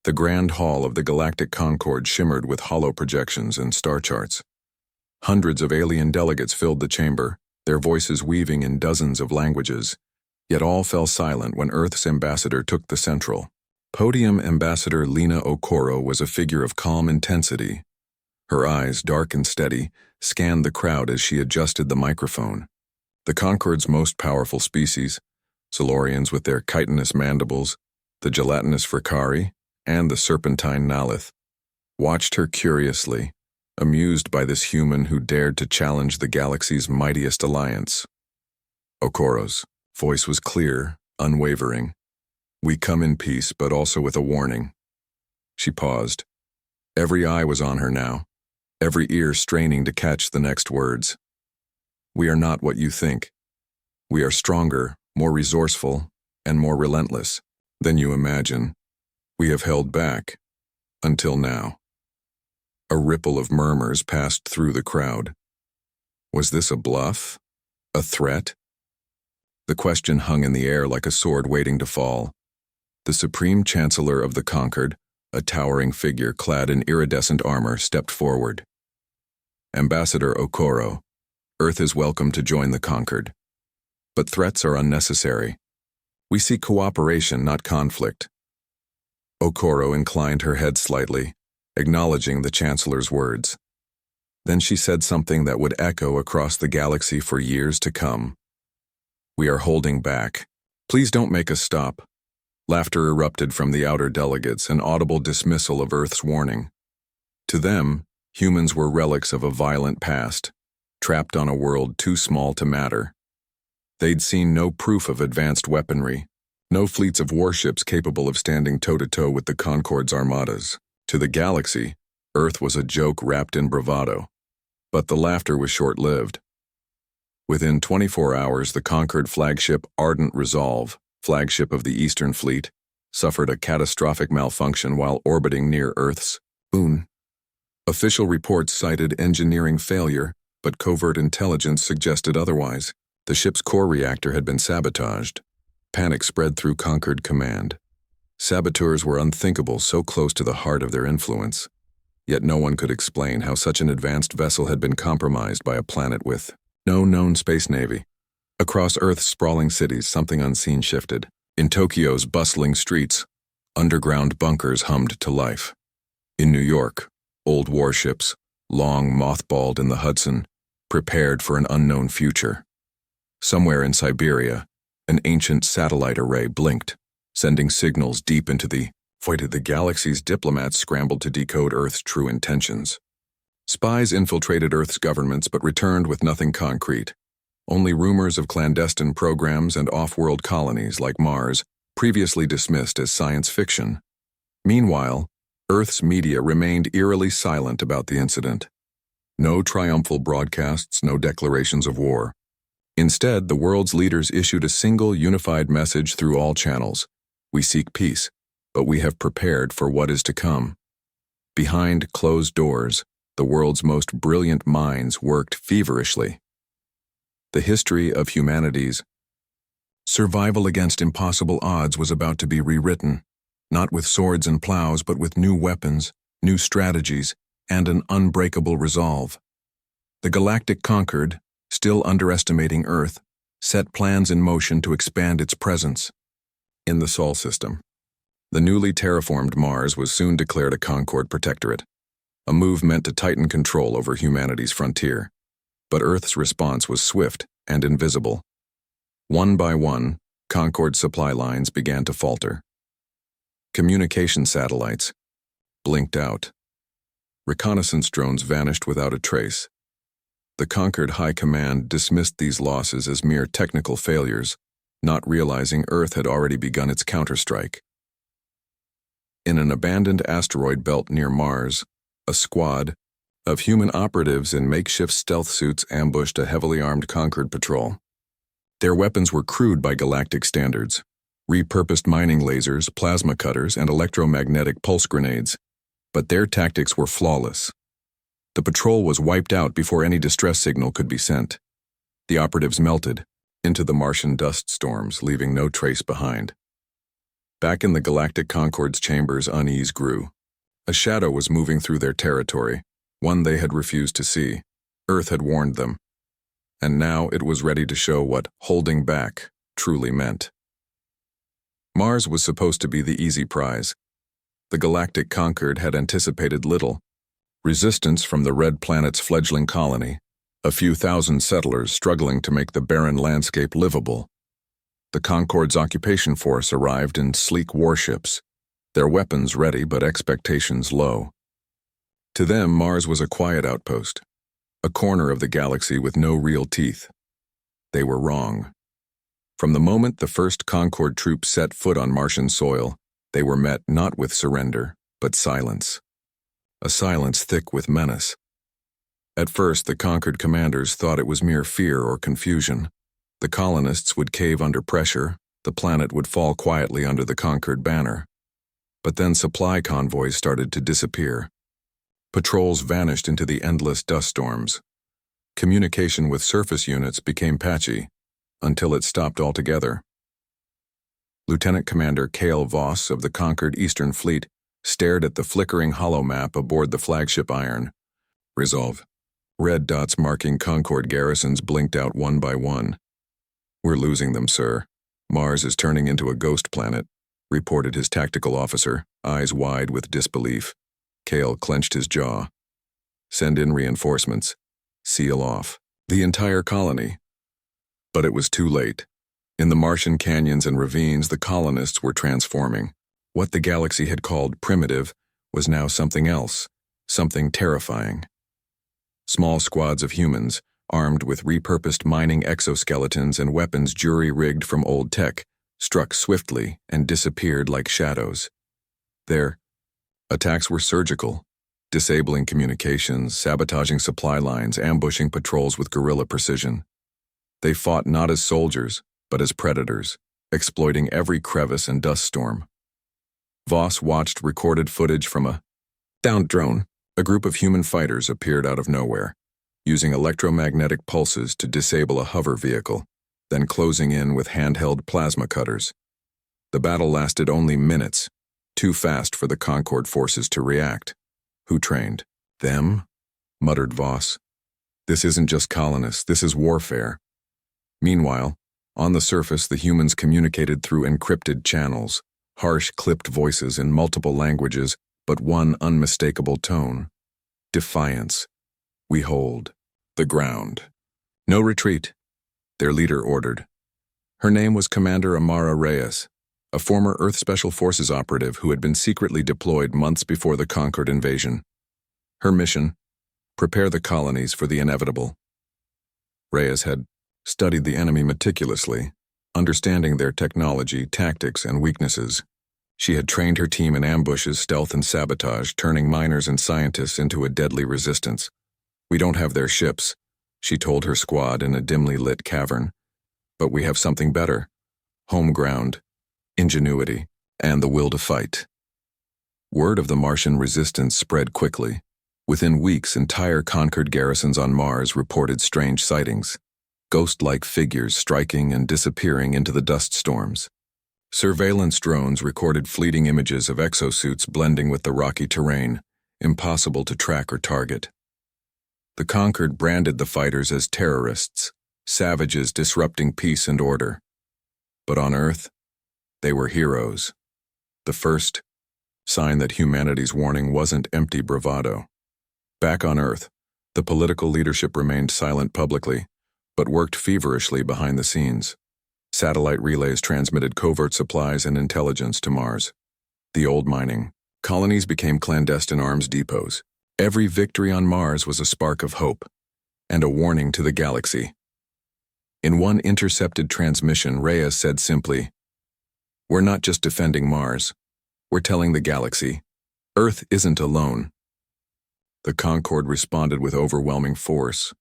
The grand hall of the Galactic Concord shimmered with hollow projections and star charts. Hundreds of alien delegates filled the chamber, their voices weaving in dozens of languages, yet all fell silent when Earth's ambassador took the central. Podium Ambassador Lena Okoro was a figure of calm intensity. Her eyes, dark and steady, scanned the crowd as she adjusted the microphone. The Concord's most powerful species, Silurians with their chitinous mandibles, the gelatinous Fricari, and the serpentine Nalith, watched her curiously, amused by this human who dared to challenge the galaxy's mightiest alliance. Okoro's voice was clear, unwavering. "We come in peace, but also with a warning." She paused. Every eye was on her now, every ear straining to catch the next words. "We are not what you think. We are stronger, more resourceful, and more relentless than you imagine. We have held back, until now." A ripple of murmurs passed through the crowd. Was this a bluff? A threat? The question hung in the air like a sword waiting to fall. The Supreme Chancellor of the Concord, a towering figure clad in iridescent armor, stepped forward. "Ambassador Okoro, Earth is welcome to join the Concord. But threats are unnecessary. We seek cooperation, not conflict." Okoro inclined her head slightly, acknowledging the Chancellor's words. Then she said something that would echo across the galaxy for years to come. "We are holding back. Please don't make us stop." Laughter erupted from the outer delegates, an audible dismissal of Earth's warning. To them, humans were relics of a violent past, trapped on a world too small to matter. They'd seen no proof of advanced weaponry, no fleets of warships capable of standing toe-to-toe with the Concord's armadas. To the galaxy, Earth was a joke wrapped in bravado. But the laughter was short-lived. Within 24 hours, the Concord flagship Ardent Resolve, flagship of the Eastern Fleet, suffered a catastrophic malfunction while orbiting near Earth's moon. Official reports cited engineering failure, but covert intelligence suggested otherwise. The ship's core reactor had been sabotaged. Panic spread through Concord Command. Saboteurs were unthinkable, so close to the heart of their influence. Yet no one could explain how such an advanced vessel had been compromised by a planet with no known space navy. Across Earth's sprawling cities, something unseen shifted. In Tokyo's bustling streets, underground bunkers hummed to life. In New York, old warships, long mothballed in the Hudson, prepared for an unknown future. Somewhere in Siberia, an ancient satellite array blinked, sending signals deep into the void. The galaxy's diplomats scrambled to decode Earth's true intentions. Spies infiltrated Earth's governments but returned with nothing concrete. Only rumors of clandestine programs and off-world colonies like Mars, previously dismissed as science fiction. Meanwhile, Earth's media remained eerily silent about the incident. No triumphal broadcasts, no declarations of war. Instead, the world's leaders issued a single unified message through all channels. We seek peace, but we have prepared for what is to come. Behind closed doors, the world's most brilliant minds worked feverishly. The history of humanity's survival against impossible odds was about to be rewritten, not with swords and plows, but with new weapons, new strategies, and an unbreakable resolve. The Galactic Concord, still underestimating Earth, set plans in motion to expand its presence in the Sol system. The newly terraformed Mars was soon declared a Concord protectorate, a move meant to tighten control over humanity's frontier. But Earth's response was swift and invisible. One by one, Concord's supply lines began to falter. Communication satellites blinked out. Reconnaissance drones vanished without a trace. The Concord High Command dismissed these losses as mere technical failures, not realizing Earth had already begun its counterstrike. In an abandoned asteroid belt near Mars, a squad of human operatives in makeshift stealth suits ambushed a heavily armed Concord patrol. Their weapons were crude by galactic standards: repurposed mining lasers, plasma cutters, and electromagnetic pulse grenades. But their tactics were flawless. The patrol was wiped out before any distress signal could be sent. The operatives melted into the Martian dust storms, leaving no trace behind. Back in the Galactic Concorde's chambers, unease grew. A shadow was moving through their territory, one they had refused to see. Earth had warned them. And now it was ready to show what holding back truly meant. Mars was supposed to be the easy prize. The Galactic Concorde had anticipated little. Resistance from the Red Planet's fledgling colony, a few thousand settlers struggling to make the barren landscape livable. The Concorde's occupation force arrived in sleek warships, their weapons ready but expectations low. To them, Mars was a quiet outpost, a corner of the galaxy with no real teeth. They were wrong. From the moment the first Concorde troops set foot on Martian soil, they were met not with surrender, but silence. A silence thick with menace. At first, the Concorde commanders thought it was mere fear or confusion. The colonists would cave under pressure, the planet would fall quietly under the Concorde banner. But then supply convoys started to disappear. Patrols vanished into the endless dust storms. Communication with surface units became patchy, until it stopped altogether. Lieutenant Commander Cale Voss of the Concorde Eastern Fleet stared at the flickering holomap aboard the flagship Iron. Resolve. Red dots marking Concorde garrisons blinked out one by one. "We're losing them, sir. Mars is turning into a ghost planet," reported his tactical officer, eyes wide with disbelief. Cale clenched his jaw. "Send in reinforcements. Seal off the entire colony." But it was too late. In the Martian canyons and ravines, the colonists were transforming. What the galaxy had called primitive was now something else, something terrifying. Small squads of humans, armed with repurposed mining exoskeletons and weapons jury-rigged from old tech, struck swiftly and disappeared like shadows. Their attacks were surgical, disabling communications, sabotaging supply lines, ambushing patrols with guerrilla precision. They fought not as soldiers, but as predators, exploiting every crevice and dust storm. Voss watched recorded footage from a downed drone. A group of human fighters appeared out of nowhere, using electromagnetic pulses to disable a hover vehicle, then closing in with handheld plasma cutters. The battle lasted only minutes, too fast for the Concorde forces to react. "Who trained? Them?" muttered Voss. "This isn't just colonists, this is warfare." Meanwhile, on the surface, the humans communicated through encrypted channels, harsh, clipped voices in multiple languages, but one unmistakable tone. Defiance. "We hold the ground. No retreat," their leader ordered. Her name was Commander Amara Reyes, a former Earth Special Forces operative who had been secretly deployed months before the Concorde invasion. Her mission: prepare the colonies for the inevitable. Reyes had studied the enemy meticulously, understanding their technology, tactics, and weaknesses. She had trained her team in ambushes, stealth, and sabotage, turning miners and scientists into a deadly resistance. "We don't have their ships," she told her squad in a dimly lit cavern. "But we have something better: home ground, ingenuity, and the will to fight." Word of the Martian resistance spread quickly. Within weeks, entire Concorde garrisons on Mars reported strange sightings, ghost-like figures striking and disappearing into the dust storms. Surveillance drones recorded fleeting images of exosuits blending with the rocky terrain, impossible to track or target. The Concorde branded the fighters as terrorists, savages disrupting peace and order. But on Earth, they were heroes. The first sign that humanity's warning wasn't empty bravado. Back on Earth, the political leadership remained silent publicly, but worked feverishly behind the scenes. Satellite relays transmitted covert supplies and intelligence to Mars. The old mining colonies became clandestine arms depots. Every victory on Mars was a spark of hope and a warning to the galaxy. In one intercepted transmission, Reyes said simply, "We're not just defending Mars. We're telling the galaxy, Earth isn't alone." The Concorde responded with overwhelming force.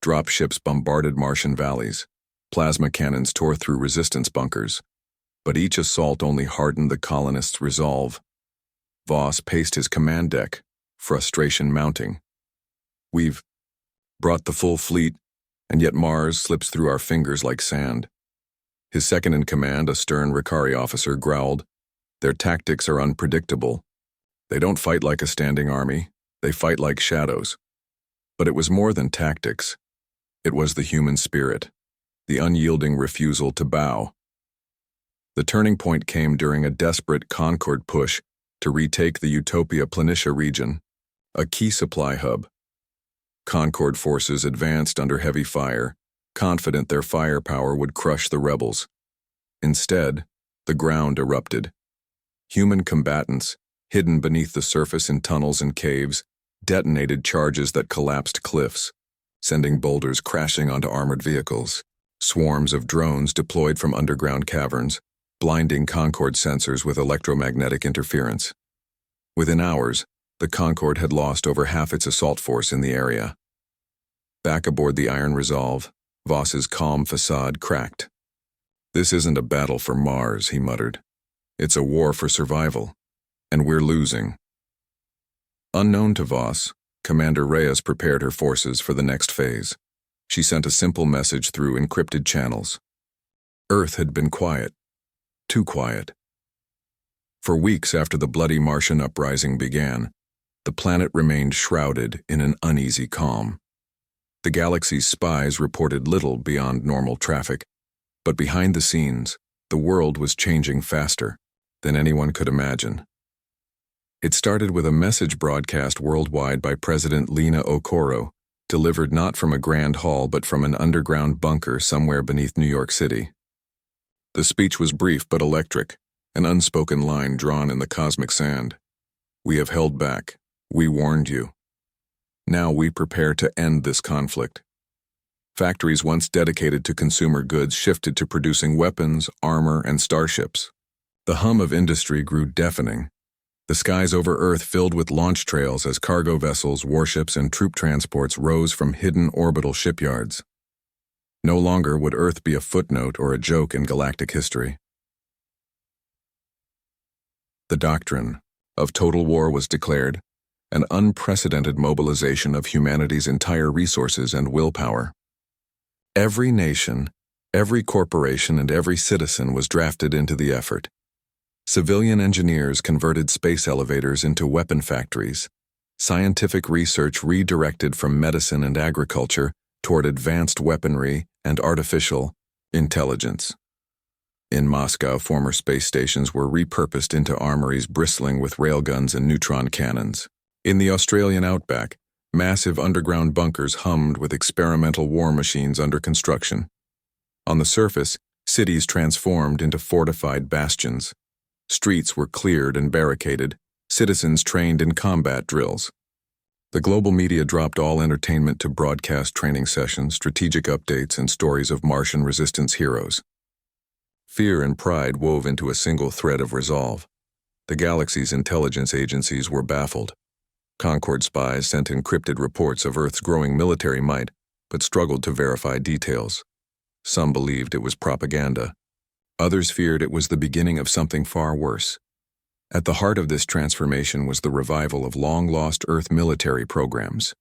Dropships bombarded Martian valleys. Plasma cannons tore through resistance bunkers. But each assault only hardened the colonists' resolve. Voss paced his command deck, frustration mounting. "We've brought the full fleet, and yet Mars slips through our fingers like sand." His second-in-command, a stern Ricari officer, growled, Their tactics are unpredictable. They don't fight like a standing army, they fight like shadows. But it was more than tactics. It was the human spirit, the unyielding refusal to bow. The turning point came during a desperate Concord push to retake the Utopia Planitia region, a key supply hub. Concord forces advanced under heavy fire, confident their firepower would crush the rebels. Instead, the ground erupted. Human combatants, hidden beneath the surface in tunnels and caves, detonated charges that collapsed cliffs, sending boulders crashing onto armored vehicles. Swarms of drones deployed from underground caverns, blinding Concorde sensors with electromagnetic interference. Within hours, the Concorde had lost over half its assault force in the area. Back aboard the Iron Resolve, Voss's calm facade cracked. "This isn't a battle for Mars," he muttered. "It's a war for survival, and we're losing." Unknown to Voss, Commander Reyes prepared her forces for the next phase. She sent a simple message through encrypted channels. Earth had been quiet. Too quiet. For weeks after the bloody Martian uprising began, the planet remained shrouded in an uneasy calm. The galaxy's spies reported little beyond normal traffic, but behind the scenes, the world was changing faster than anyone could imagine. It started with a message broadcast worldwide by President Lena Okoro, delivered not from a grand hall but from an underground bunker somewhere beneath New York City. The speech was brief but electric, an unspoken line drawn in the cosmic sand. "We have held back. We warned you. Now we prepare to end this conflict." Factories once dedicated to consumer goods shifted to producing weapons, armor, and starships. The hum of industry grew deafening. The skies over Earth filled with launch trails as cargo vessels, warships, and troop transports rose from hidden orbital shipyards. No longer would Earth be a footnote or a joke in galactic history. The doctrine of total war was declared, an unprecedented mobilization of humanity's entire resources and willpower. Every nation, every corporation, and every citizen was drafted into the effort. Civilian engineers converted space elevators into weapon factories. Scientific research redirected from medicine and agriculture toward advanced weaponry and artificial intelligence. In Moscow, former space stations were repurposed into armories bristling with railguns and neutron cannons. In the Australian outback, massive underground bunkers hummed with experimental war machines under construction. On the surface, cities transformed into fortified bastions. Streets were cleared and barricaded, citizens trained in combat drills. The global media dropped all entertainment to broadcast training sessions, strategic updates, and stories of Martian resistance heroes. Fear and pride wove into a single thread of resolve. The galaxy's intelligence agencies were baffled. Concorde spies sent encrypted reports of Earth's growing military might, but struggled to verify details. Some believed it was propaganda. Others feared it was the beginning of something far worse. At the heart of this transformation was the revival of long-lost Earth military programs.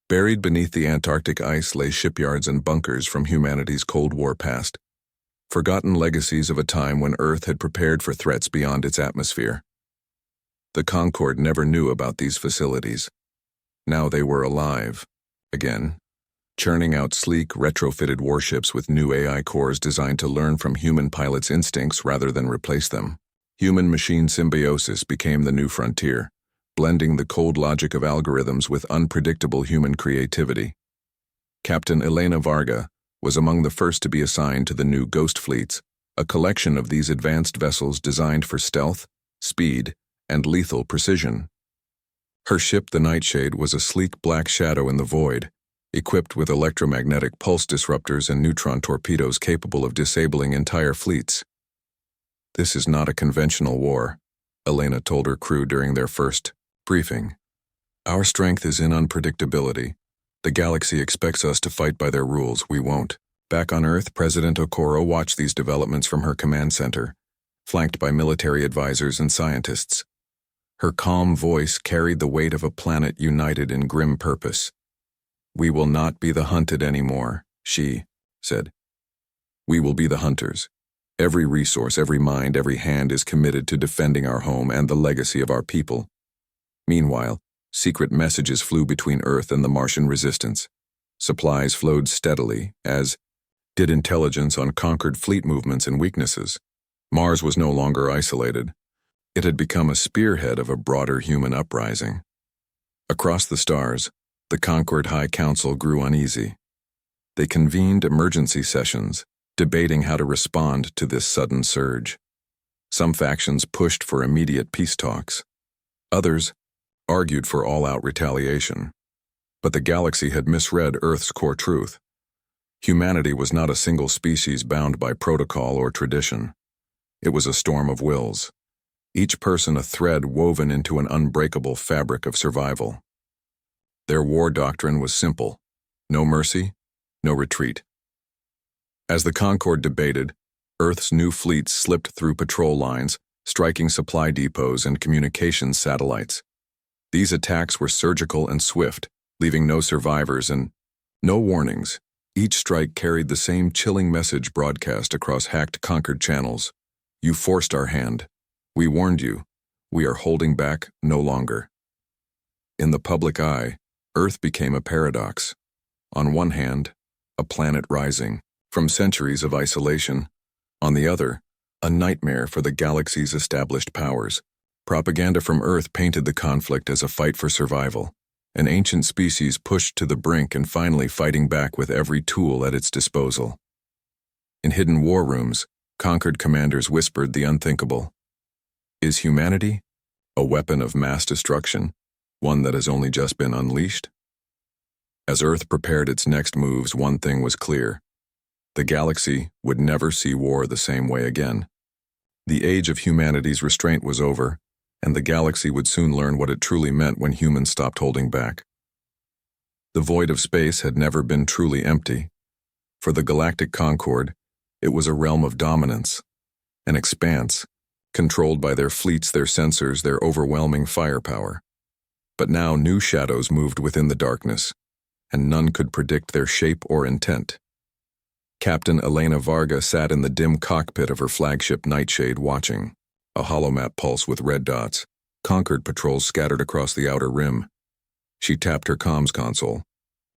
Buried beneath the Antarctic ice lay shipyards and bunkers from humanity's Cold War past, forgotten legacies of a time when Earth had prepared for threats beyond its atmosphere. The Concorde never knew about these facilities. Now they were alive, again, churning out sleek, retrofitted warships with new AI cores designed to learn from human pilots' instincts rather than replace them. Human-machine symbiosis became the new frontier, blending the cold logic of algorithms with unpredictable human creativity. Captain Elena Varga was among the first to be assigned to the new Ghost Fleets, a collection of these advanced vessels designed for stealth, speed, and lethal precision. Her ship, the Nightshade, was a sleek black shadow in the void, equipped with electromagnetic pulse disruptors and neutron torpedoes capable of disabling entire fleets. "This is not a conventional war," Elena told her crew during their first briefing. "Our strength is in unpredictability. The galaxy expects us to fight by their rules. We won't." Back on Earth, President Okoro watched these developments from her command center, flanked by military advisors and scientists. Her calm voice carried the weight of a planet united in grim purpose. "We will not be the hunted anymore," she said. "We will be the hunters. Every resource, every mind, every hand is committed to defending our home and the legacy of our people. Meanwhile, secret messages flew between Earth and the Martian resistance. Supplies flowed steadily, as did intelligence on conquered fleet movements and weaknesses. Mars was no longer isolated. It had become a spearhead of a broader human uprising. Across the stars, the conquered High Council grew uneasy. They convened emergency sessions, debating how to respond to this sudden surge. Some factions pushed for immediate peace talks. Others argued for all-out retaliation. But the galaxy had misread Earth's core truth. Humanity was not a single species bound by protocol or tradition. It was a storm of wills, each person a thread woven into an unbreakable fabric of survival. Their war doctrine was simple: no mercy, no retreat. As the Concord debated, Earth's new fleets slipped through patrol lines, striking supply depots and communications satellites. These attacks were surgical and swift, leaving no survivors and no warnings. Each strike carried the same chilling message broadcast across hacked Concord channels. You forced our hand. We warned you. We are holding back no longer. In the public eye, Earth became a paradox. On one hand, a planet rising from centuries of isolation. On the other, a nightmare for the galaxy's established powers. Propaganda from Earth painted the conflict as a fight for survival, an ancient species pushed to the brink and finally fighting back with every tool at its disposal. In hidden war rooms, conquered commanders whispered the unthinkable. Is humanity a weapon of mass destruction, one that has only just been unleashed? As Earth prepared its next moves, one thing was clear. The galaxy would never see war the same way again. The age of humanity's restraint was over, and the galaxy would soon learn what it truly meant when humans stopped holding back. The void of space had never been truly empty. For the Galactic Concord, it was a realm of dominance, an expanse, controlled by their fleets, their sensors, their overwhelming firepower. But now new shadows moved within the darkness, and none could predict their shape or intent. Captain Elena Varga sat in the dim cockpit of her flagship Nightshade watching, a holomap pulse with red dots, Concord patrols scattered across the outer rim. She tapped her comms console.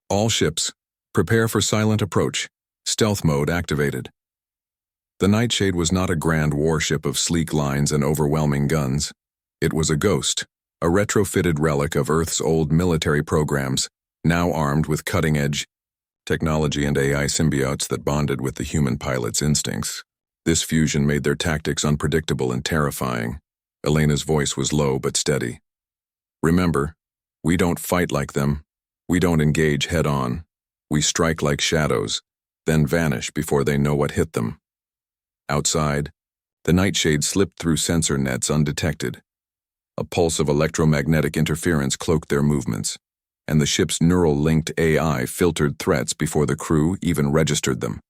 All ships, prepare for silent approach. Stealth mode activated. The Nightshade was not a grand warship of sleek lines and overwhelming guns. It was a ghost, a retrofitted relic of Earth's old military programs, now armed with cutting-edge technology and AI symbiotes that bonded with the human pilot's instincts. This fusion made their tactics unpredictable and terrifying. Elena's voice was low but steady. Remember, we don't fight like them. We don't engage head-on. We strike like shadows, then vanish before they know what hit them. Outside, the Nightshade slipped through sensor nets undetected. A pulse of electromagnetic interference cloaked their movements, and the ship's neural-linked AI filtered threats before the crew even registered them.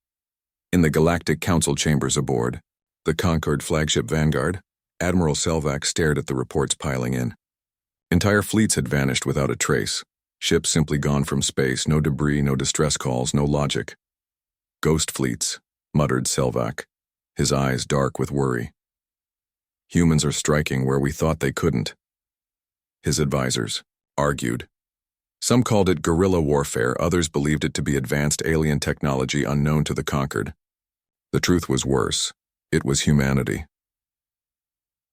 In the Galactic Council chambers aboard, the Concord flagship Vanguard, Admiral Selvak stared at the reports piling in. Entire fleets had vanished without a trace. Ships simply gone from space, no debris, no distress calls, no logic. Ghost fleets, muttered Selvak, his eyes dark with worry. Humans are striking where we thought they couldn't. His advisors argued. Some called it guerrilla warfare, others believed it to be advanced alien technology unknown to the conquered. The truth was worse. It was humanity.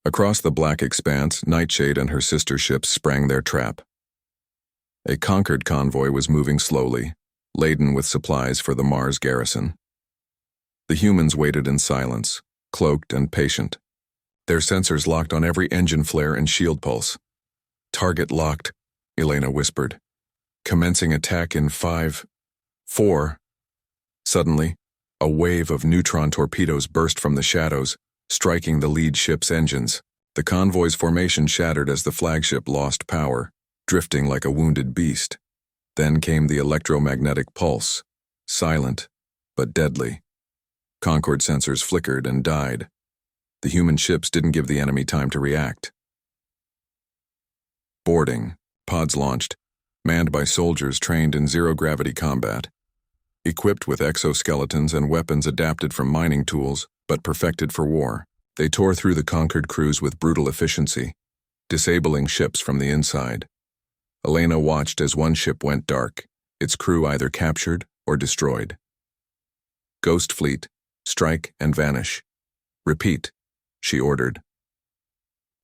Across the black expanse, Nightshade and her sister ships sprang their trap. A conquered convoy was moving slowly, laden with supplies for the Mars garrison. The humans waited in silence, cloaked and patient. Their sensors locked on every engine flare and shield pulse. Target locked, Elena whispered. Commencing attack in 5, 4. Suddenly, a wave of neutron torpedoes burst from the shadows, striking the lead ship's engines. The convoy's formation shattered as the flagship lost power, drifting like a wounded beast. Then came the electromagnetic pulse, silent but deadly. Concord sensors flickered and died. The human ships didn't give the enemy time to react. Boarding. Pods launched, manned by soldiers trained in zero-gravity combat. Equipped with exoskeletons and weapons adapted from mining tools, but perfected for war. They tore through the conquered crews with brutal efficiency, disabling ships from the inside. Elena watched as one ship went dark, its crew either captured or destroyed. Ghost Fleet, strike and vanish. Repeat, she ordered.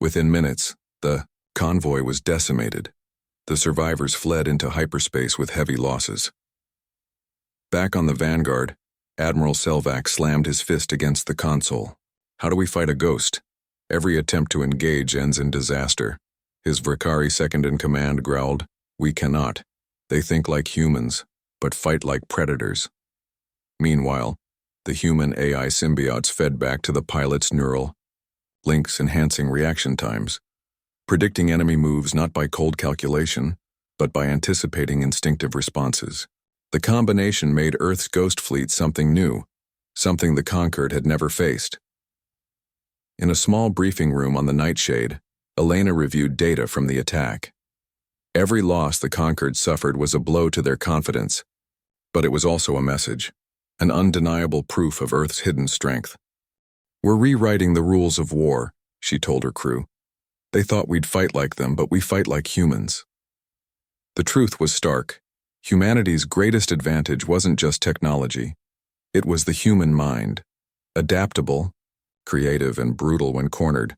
Within minutes, the convoy was decimated. The survivors fled into hyperspace with heavy losses. Back on the Vanguard, Admiral Selvak slammed his fist against the console. How do we fight a ghost? Every attempt to engage ends in disaster. His Vrikari second-in-command growled, "We cannot. They think like humans, but fight like predators." Meanwhile, the human-AI symbiotes fed back to the pilot's neural links, enhancing reaction times, predicting enemy moves not by cold calculation, but by anticipating instinctive responses. The combination made Earth's Ghost Fleet something new, something the Conquered had never faced. In a small briefing room on the Nightshade, Elena reviewed data from the attack. Every loss the Conquered suffered was a blow to their confidence, but it was also a message, an undeniable proof of Earth's hidden strength. "We're rewriting the rules of war," she told her crew. "They thought we'd fight like them, but we fight like humans." The truth was stark. Humanity's greatest advantage wasn't just technology. It was the human mind, adaptable, creative, and brutal when cornered.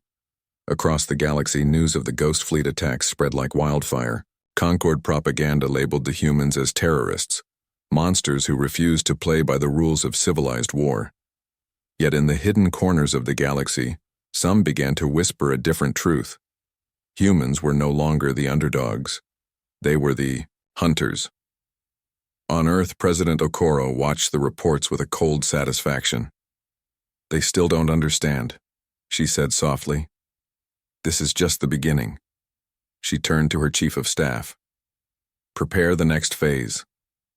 Across the galaxy, news of the Ghost Fleet attacks spread like wildfire. Concord propaganda labeled the humans as terrorists, monsters who refused to play by the rules of civilized war. Yet in the hidden corners of the galaxy, some began to whisper a different truth. Humans were no longer the underdogs. They were the hunters. On Earth, President Okoro watched the reports with a cold satisfaction. "They still don't understand," she said softly. "This is just the beginning." She turned to her chief of staff. "Prepare the next phase.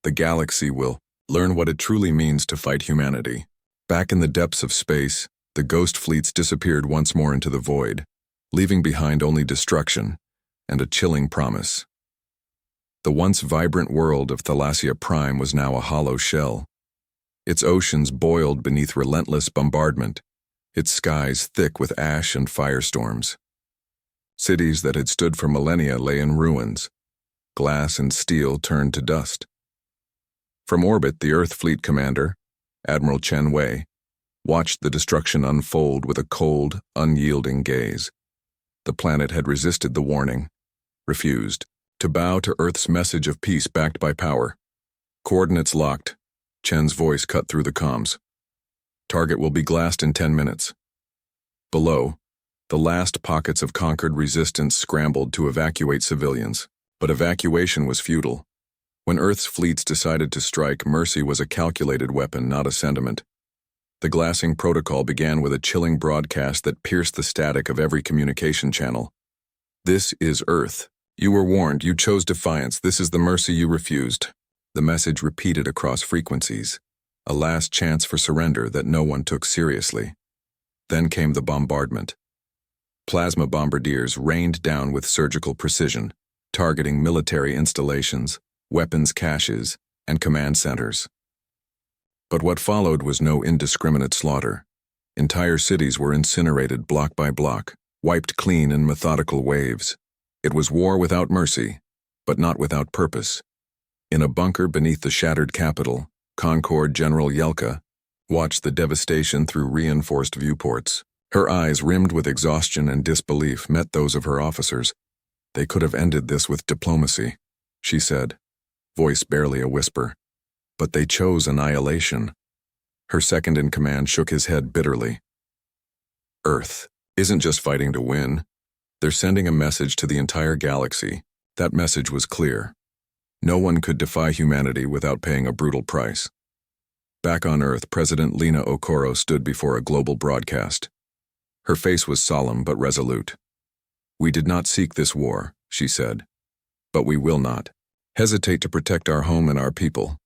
The galaxy will learn what it truly means to fight humanity." Back in the depths of space, the Ghost Fleets disappeared once more into the void, leaving behind only destruction and a chilling promise. The once vibrant world of Thalassia Prime was now a hollow shell. Its oceans boiled beneath relentless bombardment, its skies thick with ash and firestorms. Cities that had stood for millennia lay in ruins. Glass and steel turned to dust. From orbit, the Earth Fleet Commander, Admiral Chen Wei, watched the destruction unfold with a cold, unyielding gaze. The planet had resisted the warning, refused to bow to Earth's message of peace backed by power. Coordinates locked. Chen's voice cut through the comms. "Target will be glassed in 10 minutes. Below, the last pockets of conquered resistance scrambled to evacuate civilians, but evacuation was futile. When Earth's fleets decided to strike, mercy was a calculated weapon, not a sentiment. The glassing protocol began with a chilling broadcast that pierced the static of every communication channel. "This is Earth. You were warned. You chose defiance. This is the mercy you refused." The message repeated across frequencies, a last chance for surrender that no one took seriously. Then came the bombardment. Plasma bombardiers rained down with surgical precision, targeting military installations, weapons caches, and command centers. But what followed was no indiscriminate slaughter. Entire cities were incinerated block by block, wiped clean in methodical waves. It was war without mercy, but not without purpose. In a bunker beneath the shattered capital, Concord General Yelka watched the devastation through reinforced viewports. Her eyes, rimmed with exhaustion and disbelief, met those of her officers. "They could have ended this with diplomacy," she said, voice barely a whisper. "But they chose annihilation." Her second-in-command shook his head bitterly. "Earth isn't just fighting to win. They're sending a message to the entire galaxy." That message was clear. No one could defy humanity without paying a brutal price. Back on Earth, President Lena Okoro stood before a global broadcast. Her face was solemn but resolute. "We did not seek this war," she said, "but we will not hesitate to protect our home and our people.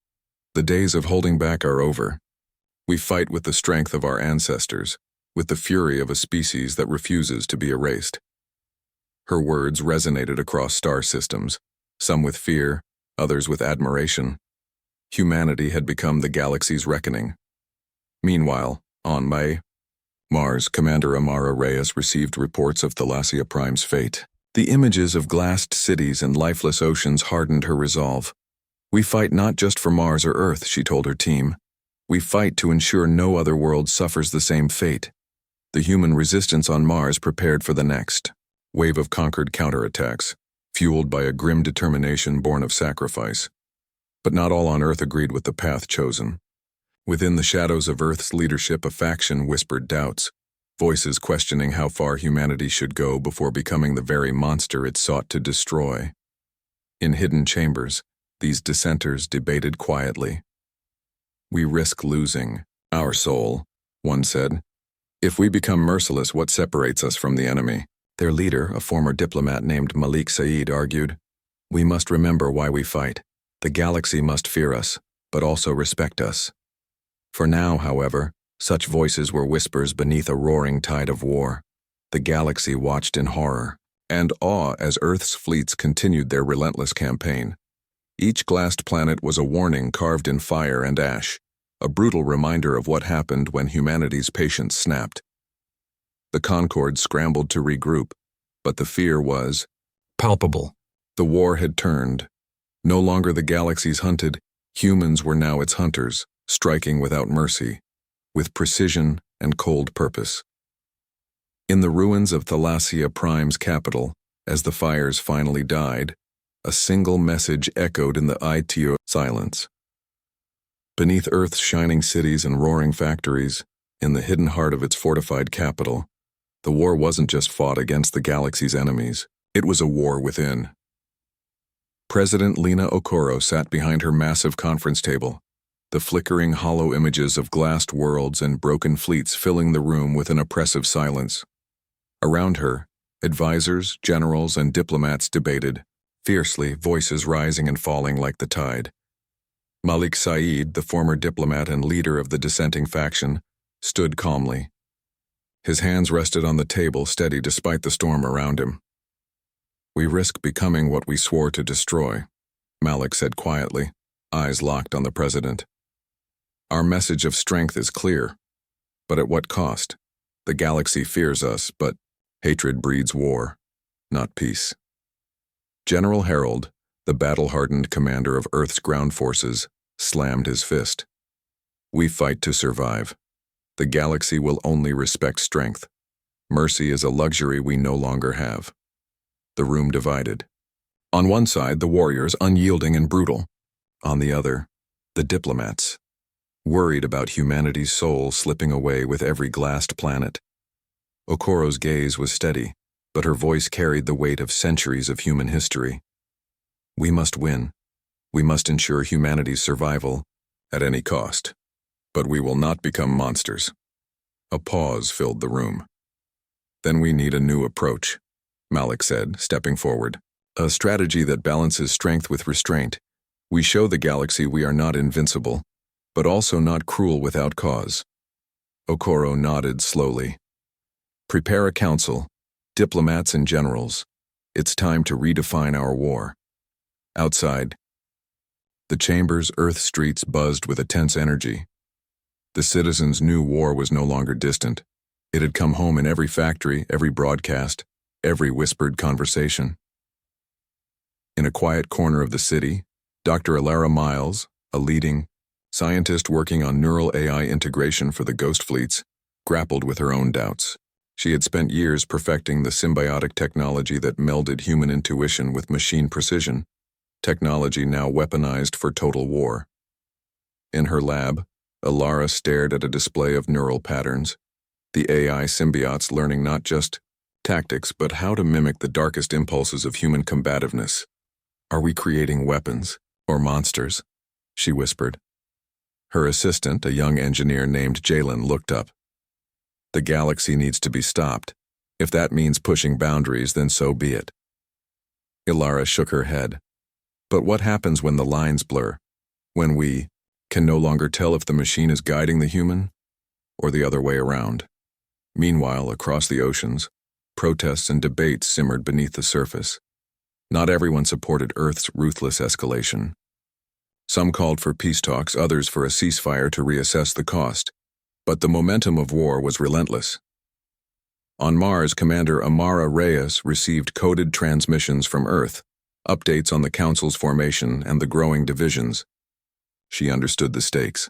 The days of holding back are over. We fight with the strength of our ancestors, with the fury of a species that refuses to be erased." Her words resonated across star systems, some with fear, others with admiration. Humanity had become the galaxy's reckoning. Meanwhile, on May, Mars, Commander Amara Reyes received reports of Thalassia Prime's fate. The images of glassed cities and lifeless oceans hardened her resolve. "We fight not just for Mars or Earth," she told her team. "We fight to ensure no other world suffers the same fate." The human resistance on Mars prepared for the next wave of conquered counterattacks, fueled by a grim determination born of sacrifice. But not all on Earth agreed with the path chosen. Within the shadows of Earth's leadership, a faction whispered doubts, voices questioning how far humanity should go before becoming the very monster it sought to destroy. In hidden chambers, these dissenters debated quietly. "We risk losing our soul," one said. "If we become merciless, what separates us from the enemy?" Their leader, a former diplomat named Malik Saeed, argued, "We must remember why we fight. The galaxy must fear us, but also respect us." For now, however, such voices were whispers beneath a roaring tide of war. The galaxy watched in horror and awe as Earth's fleets continued their relentless campaign. Each glassed planet was a warning carved in fire and ash, a brutal reminder of what happened when humanity's patience snapped. The Concorde scrambled to regroup, but the fear was palpable. The war had turned. No longer the galaxy's hunted, humans were now its hunters, striking without mercy, with precision and cold purpose. In the ruins of Thalassia Prime's capital, as the fires finally died, a single message echoed in the ITO silence. Beneath Earth's shining cities and roaring factories, in the hidden heart of its fortified capital, the war wasn't just fought against the galaxy's enemies, it was a war within. President Lena Okoro sat behind her massive conference table, the flickering hollow images of glassed worlds and broken fleets filling the room with an oppressive silence. Around her, advisors, generals, and diplomats debated, fiercely, voices rising and falling like the tide. Malik Saeed, the former diplomat and leader of the dissenting faction, stood calmly. His hands rested on the table, steady despite the storm around him. "We risk becoming what we swore to destroy," Malik said quietly, eyes locked on the president. "Our message of strength is clear, but at what cost? The galaxy fears us, but hatred breeds war, not peace." General Harold, the battle-hardened commander of Earth's ground forces, slammed his fist. "We fight to survive. The galaxy will only respect strength. Mercy is a luxury we no longer have." The room divided. On one side, the warriors, unyielding and brutal. On the other, the diplomats, worried about humanity's soul slipping away with every glassed planet. Okoro's gaze was steady, but her voice carried the weight of centuries of human history. "We must win. We must ensure humanity's survival at any cost. But we will not become monsters." A pause filled the room. "Then we need a new approach," Malik said, stepping forward. "A strategy that balances strength with restraint. We show the galaxy we are not invincible, but also not cruel without cause." Okoro nodded slowly. "Prepare a council, diplomats and generals. It's time to redefine our war." Outside, the chamber's Earth streets buzzed with a tense energy. The citizens knew war was no longer distant. It had come home in every factory, every broadcast, every whispered conversation. In a quiet corner of the city, Dr. Alara Miles, a leading scientist working on neural AI integration for the ghost fleets, grappled with her own doubts. She had spent years perfecting the symbiotic technology that melded human intuition with machine precision, technology now weaponized for total war. In her lab, Alara stared at a display of neural patterns, the AI symbiotes learning not just tactics but how to mimic the darkest impulses of human combativeness. "Are we creating weapons or monsters?" she whispered. Her assistant, a young engineer named Jalen, looked up. "The galaxy needs to be stopped. If that means pushing boundaries, then so be it." Alara shook her head. "But what happens when the lines blur? When we can no longer tell if the machine is guiding the human or the other way around?" Meanwhile, across the oceans, protests and debates simmered beneath the surface. Not everyone supported Earth's ruthless escalation. Some called for peace talks, others for a ceasefire to reassess the cost. But the momentum of war was relentless. On Mars, Commander Amara Reyes received coded transmissions from Earth, updates on the Council's formation and the growing divisions. She understood the stakes.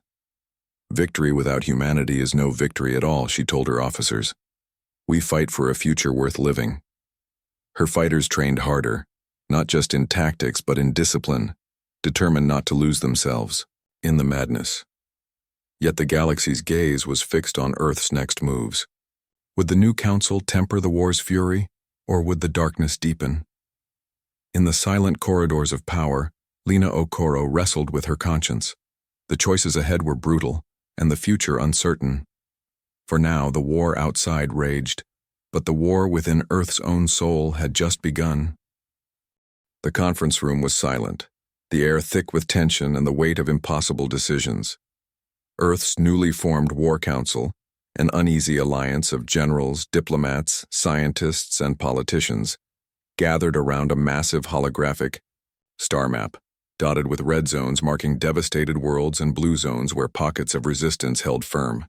Victory without humanity is no victory at all, she told her officers. We fight for a future worth living. Her fighters trained harder, not just in tactics but in discipline, determined not to lose themselves in the madness. Yet the galaxy's gaze was fixed on Earth's next moves. Would the new council temper the war's fury, or would the darkness deepen? In the silent corridors of power, Lina Okoro wrestled with her conscience. The choices ahead were brutal, and the future uncertain. For now, the war outside raged, but the war within Earth's own soul had just begun. The conference room was silent, the air thick with tension and the weight of impossible decisions. Earth's newly formed War Council, an uneasy alliance of generals, diplomats, scientists, and politicians, gathered around a massive holographic star map, dotted with red zones marking devastated worlds and blue zones where pockets of resistance held firm.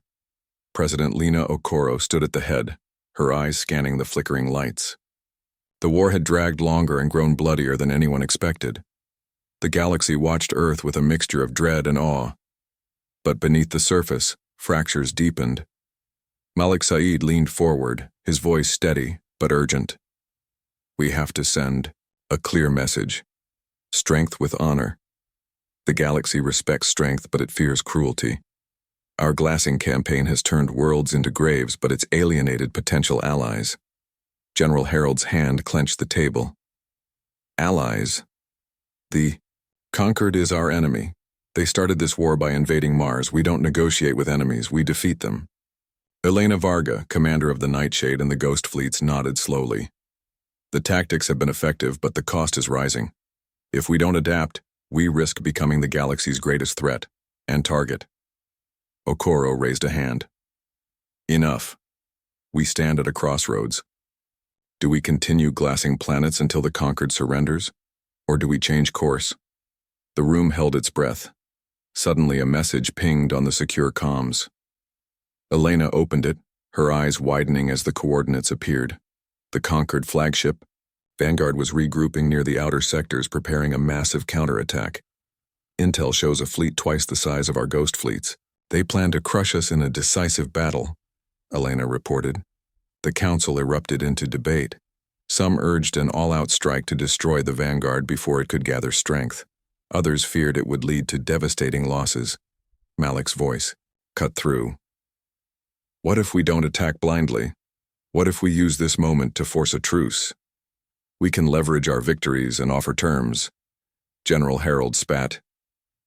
President Lina Okoro stood at the head, her eyes scanning the flickering lights. The war had dragged longer and grown bloodier than anyone expected. The galaxy watched Earth with a mixture of dread and awe. But beneath the surface, fractures deepened. Malik Saeed leaned forward, his voice steady but urgent. We have to send a clear message. Strength with honor. The galaxy respects strength, but it fears cruelty. Our glassing campaign has turned worlds into graves, but it's alienated potential allies. General Harold's hand clenched the table. Allies? The conquered is our enemy. They started this war by invading Mars. We don't negotiate with enemies, we defeat them. Elena Varga, commander of the Nightshade and the Ghost Fleets, nodded slowly. The tactics have been effective, but the cost is rising. If we don't adapt, we risk becoming the galaxy's greatest threat and target. Okoro raised a hand. Enough. We stand at a crossroads. Do we continue glassing planets until the conquered surrenders, or do we change course? The room held its breath. Suddenly a message pinged on the secure comms. Elena opened it, her eyes widening as the coordinates appeared. The conquered flagship, Vanguard, was regrouping near the outer sectors, preparing a massive counterattack. Intel shows a fleet twice the size of our Ghost Fleets. They plan to crush us in a decisive battle, Elena reported. The council erupted into debate. Some urged an all-out strike to destroy the Vanguard before it could gather strength. Others feared it would lead to devastating losses. Malik's voice cut through. What if we don't attack blindly? What if we use this moment to force a truce? We can leverage our victories and offer terms. General Harold spat.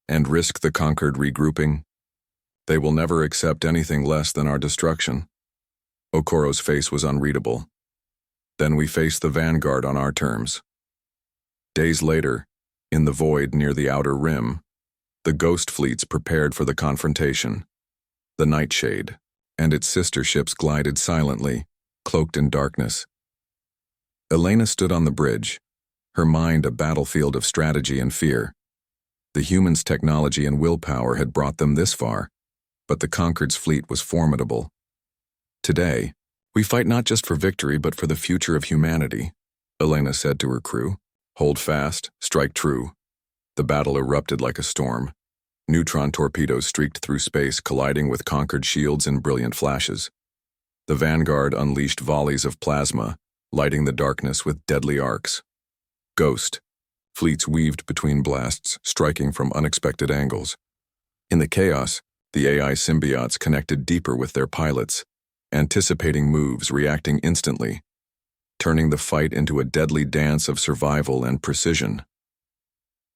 And risk the conquered regrouping? They will never accept anything less than our destruction. Okoro's face was unreadable. Then we face the Vanguard on our terms. Days later, in the void near the outer rim, the Ghost Fleets prepared for the confrontation. The Nightshade and its sister ships glided silently, cloaked in darkness. Elena stood on the bridge, her mind a battlefield of strategy and fear. The humans' technology and willpower had brought them this far, but the Conquered's fleet was formidable. Today, we fight not just for victory but for the future of humanity, Elena said to her crew. Hold fast, strike true. The battle erupted like a storm. Neutron torpedoes streaked through space, colliding with Conquered shields in brilliant flashes. The Vanguard unleashed volleys of plasma, lighting the darkness with deadly arcs. Ghost fleets weaved between blasts, striking from unexpected angles. In the chaos, the AI symbiotes connected deeper with their pilots, anticipating moves, reacting instantly, turning the fight into a deadly dance of survival and precision.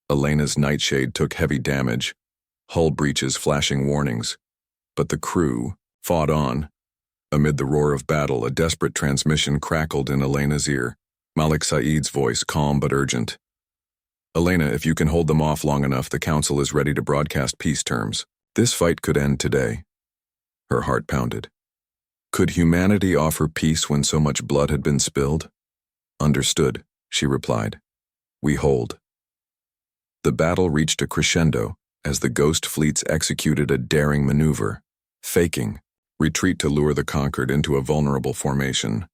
Elena's Nightshade took heavy damage, hull breaches flashing warnings, but the crew fought on. Amid the roar of battle, a desperate transmission crackled in Elena's ear, Malik Saeed's voice calm but urgent. Elena, if you can hold them off long enough, the council is ready to broadcast peace terms. This fight could end today. Her heart pounded. Could humanity offer peace when so much blood had been spilled? Understood, she replied. We hold. The battle reached a crescendo as the Ghost Fleets executed a daring maneuver, faking retreat to lure the conquered into a vulnerable formation.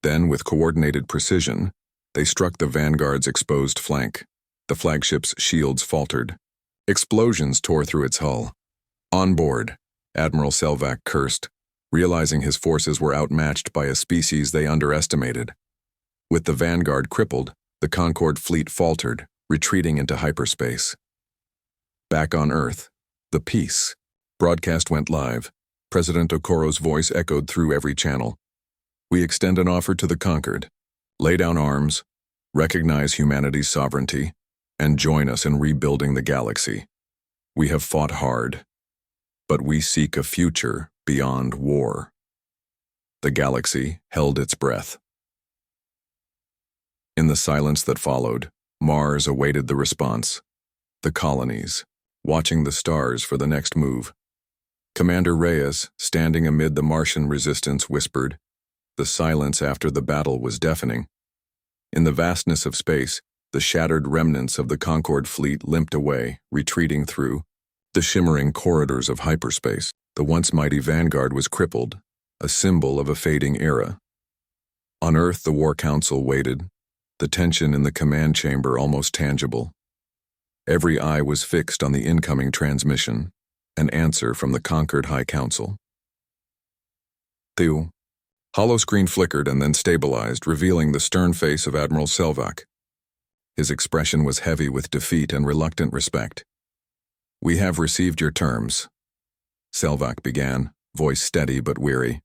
Then, with coordinated precision, they struck the Vanguard's exposed flank. The flagship's shields faltered. Explosions tore through its hull. On board, Admiral Selvak cursed, realizing his forces were outmatched by a species they underestimated. With the Vanguard crippled, the Concorde fleet faltered, retreating into hyperspace. Back on Earth, the peace. Broadcast went live. President Okoro's voice echoed through every channel. We extend an offer to the conquered. Lay down arms, recognize humanity's sovereignty, and join us in rebuilding the galaxy. We have fought hard, but we seek a future beyond war. The galaxy held its breath. In the silence that followed, Mars awaited the response. The colonies, watching the stars for the next move. Commander Reyes, standing amid the Martian resistance, whispered. The silence after the battle was deafening. In the vastness of space, the shattered remnants of the Concorde fleet limped away, retreating through the shimmering corridors of hyperspace. The once mighty Vanguard was crippled, a symbol of a fading era. On Earth, the War Council waited, the tension in the command chamber almost tangible. Every eye was fixed on the incoming transmission, an answer from the conquered High Council. Theo. Holoscreen flickered and then stabilized, revealing the stern face of Admiral Selvak. His expression was heavy with defeat and reluctant respect. We have received your terms, Selvak began, voice steady but weary.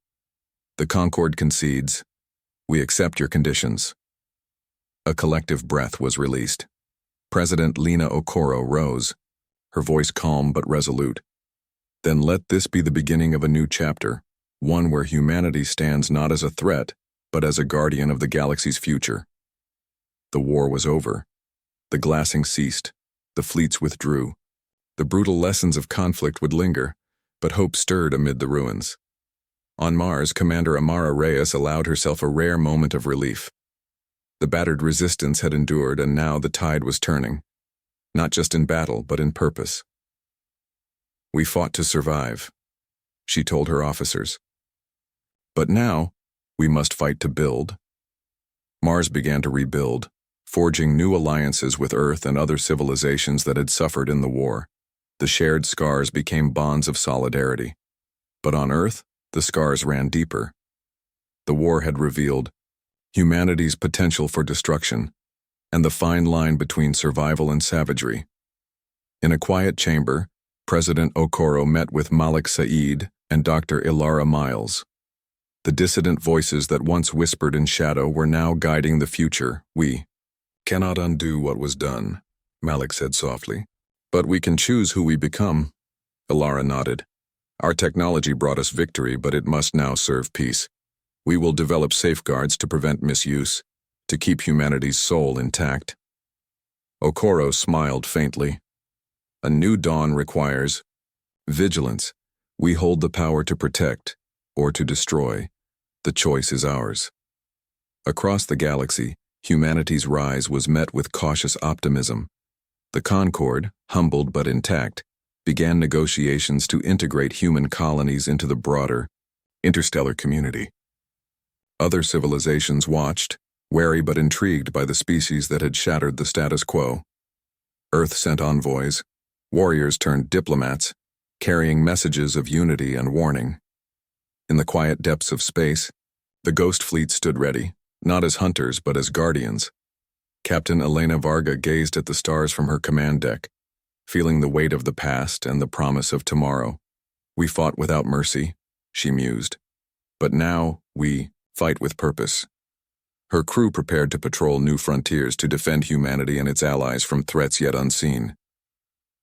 The Concorde concedes. We accept your conditions. A collective breath was released. President Lena Okoro rose, her voice calm but resolute. Then let this be the beginning of a new chapter, one where humanity stands not as a threat, but as a guardian of the galaxy's future. The war was over. The glassing ceased. The fleets withdrew. The brutal lessons of conflict would linger, but hope stirred amid the ruins. On Mars, Commander Amara Reyes allowed herself a rare moment of relief. The battered resistance had endured, and now the tide was turning, not just in battle, but in purpose. We fought to survive, she told her officers. But now, we must fight to build. Mars began to rebuild, forging new alliances with Earth and other civilizations that had suffered in the war. The shared scars became bonds of solidarity. But on Earth, the scars ran deeper. The war had revealed humanity's potential for destruction, and the fine line between survival and savagery. In a quiet chamber, President Okoro met with Malik Saeed and Dr. Ilara Miles. The dissident voices that once whispered in shadow were now guiding the future. We cannot undo what was done, Malik said softly. But we can choose who we become. Ilara nodded. Our technology brought us victory, but it must now serve peace. We will develop safeguards to prevent misuse, to keep humanity's soul intact. Okoro smiled faintly. A new dawn requires vigilance. We hold the power to protect or to destroy. The choice is ours. Across the galaxy, humanity's rise was met with cautious optimism. The Concorde, humbled but intact, began negotiations to integrate human colonies into the broader, interstellar community. Other civilizations watched, wary but intrigued by the species that had shattered the status quo. Earth sent envoys. Warriors turned diplomats, carrying messages of unity and warning. In the quiet depths of space, the Ghost Fleet stood ready, not as hunters but as guardians. Captain Elena Varga gazed at the stars from her command deck, feeling the weight of the past and the promise of tomorrow. We fought without mercy, she mused. But now, we fight with purpose. Her crew prepared to patrol new frontiers to defend humanity and its allies from threats yet unseen.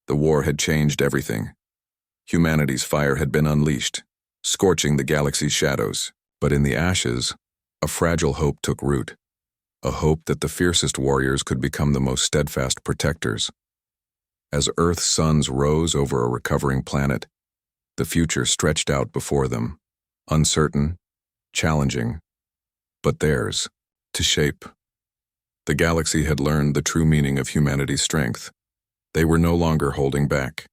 The war had changed everything. Humanity's fire had been unleashed, scorching the galaxy's shadows. But in the ashes, a fragile hope took root. A hope that the fiercest warriors could become the most steadfast protectors. As Earth's suns rose over a recovering planet, the future stretched out before them, uncertain, challenging, but theirs, to shape. The galaxy had learned the true meaning of humanity's strength. They were no longer holding back.